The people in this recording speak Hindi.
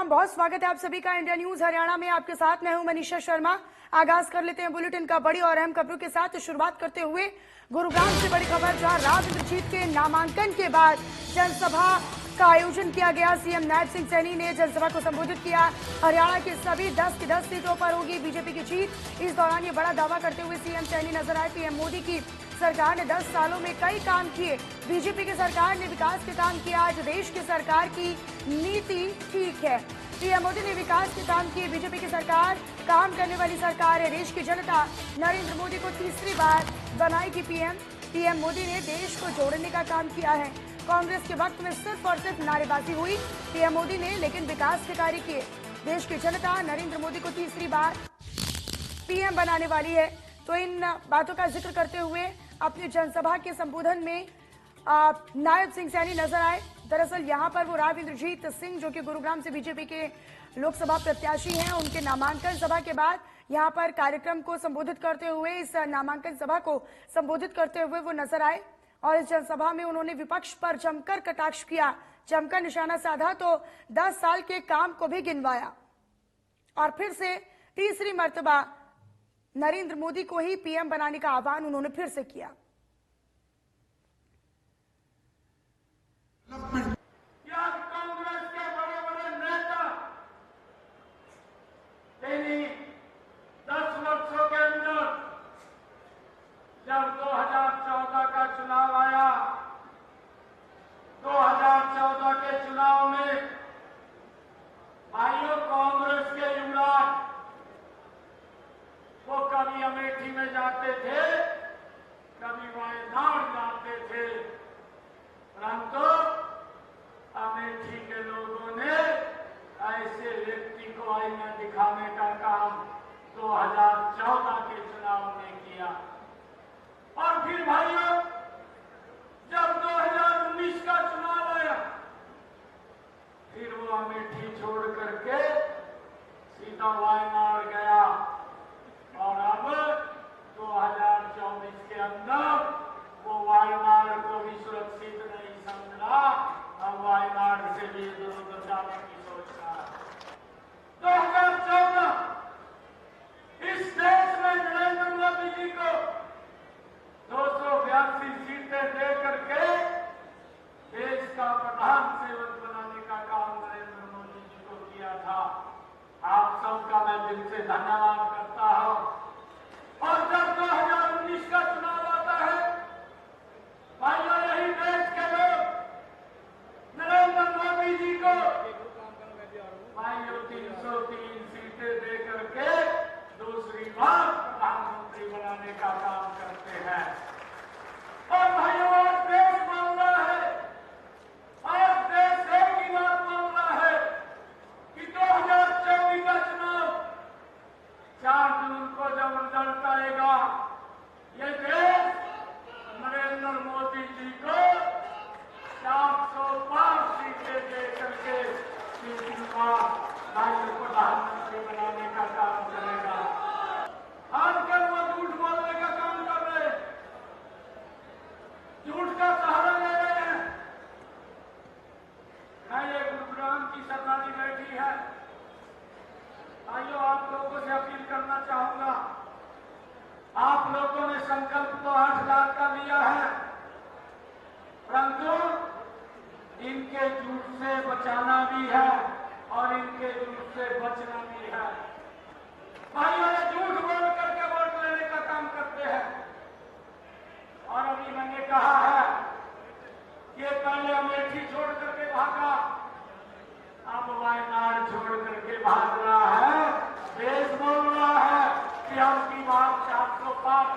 सलाम, बहुत स्वागत है आप सभी का इंडिया न्यूज हरियाणा में। आपके साथ मैं हूं मनीषा शर्मा। आगाज कर लेते हैं बुलेटिन का बड़ी और अहम खबरों के साथ। शुरुआत करते हुए गुरुग्राम से बड़ी खबर, जहां राव इंद्रजीत के नामांकन के बाद जनसभा का आयोजन किया गया। सीएम नायब सिंह सैनी ने जनसभा को संबोधित किया। हरियाणा की सभी 10 की 10 सीटों पर होगी बीजेपी की जीत। इस दौरान ये बड़ा दावा करते हुए सीएम सैनी नजर आए। पीएम मोदी की सरकार ने 10 सालों में कई काम किए, बीजेपी की सरकार ने विकास के काम किया। आज देश की सरकार की नीति ठीक है। पीएम मोदी ने विकास के काम किए, बीजेपी की सरकार काम करने वाली सरकार है। देश की जनता नरेंद्र मोदी को तीसरी बार बनाएगी पीएम। पीएम मोदी ने देश को जोड़ने का काम किया है। कांग्रेस के वक्त में सिर्फ और सिर्फ नारेबाजी हुई, पीएम मोदी ने लेकिन विकास के कार्य किए। देश की जनता नरेंद्र मोदी को तीसरी बार पीएम बनाने वाली है। तो इन बातों का जिक्र करते हुए अपनी जनसभा के संबोधन में नायब सिंह सैनी नजर आए। दरअसल यहां पर वो राव इंद्रजीत सिंह, जो कि गुरुग्राम से बीजेपी के लोकसभा प्रत्याशी हैं, उनके नामांकन सभा के बाद यहां पर कार्यक्रम को संबोधित करते हुए, इस नामांकन सभा को संबोधित करते हुए वो नजर आए। और इस जनसभा में उन्होंने विपक्ष पर जमकर कटाक्ष किया, जमकर निशाना साधा, तो 10 साल के काम को भी गिनवाया और फिर से तीसरी मर्तबा नरेंद्र मोदी को ही पीएम बनाने का आह्वान उन्होंने फिर से किया। कांग्रेस के बड़े बड़े नेता 10 वर्षों के अंदर जब 2014 का चुनाव आया, 2014 के चुनाव में भाइयों कांग्रेस के युवराज वो कभी अमेठी में जाते थे, कभी वायनाड जाते थे, परंतु अमेठी के लोगों ने ऐसे व्यक्ति को आईना दिखाने का काम 2014 के चुनाव में किया। और फिर भाइयों, जब 2019 का चुनाव आया, फिर वो अमेठी छोड़ करके सीधा वायनाड गया। और अब 2024 के अंदर वो वायनाड को भी सुरक्षित नहीं समझ रहा, अब वायनाड से भी इधर-उधर जाने की सोच रहा है। 2014 इस देश में नरेंद्र मोदी जी को 282 सीटें दे करके देश का प्रधान सेवक बनाने का काम नरेंद्र मोदी जी को किया था। आप सबका मैं दिल से धन्यवाद करता हूं। और जब 2019 का चुनाव आता है, भाइयों, यही देश के लोग नरेंद्र मोदी जी को भाइयों 303 सीटें दे करके दूसरी बार प्रधानमंत्री बनाने का काम करते हैं। और भाइयों, आज देश मान रहा है, आज देश एक ही बात मान रहा है कि 2024 का चुनाव 4 जून को जब रिजल्ट आएगा, ये देश नरेंद्र मोदी जी को 405 सीटें दे करके तीसरी बार राज्य को प्रधानमंत्री बनाने का काम करेगा। आजकल वो झूठ बोलने का काम कर रहे हैं, झूठ का सहारा ले रहे हैं। ये गुरुग्राम की सरकारी बैठी है। भाइयों, आप लोगों से अपील करना चाहूंगा, आप लोगों ने संकल्प तो 8 लाख का लिया है, परंतु इनके झूठ से बचाना भी है और इनके झूठ से बचना भी है। भाइयों, ये झूठ बोल करके वोट लेने का काम करते हैं। और अभी मैंने कहा है कि पहले अमेठी छोड़ करके भागा, अब वायनाड छोड़ करके भाग रहा है। देश बोल रहा है कि हम की बात 405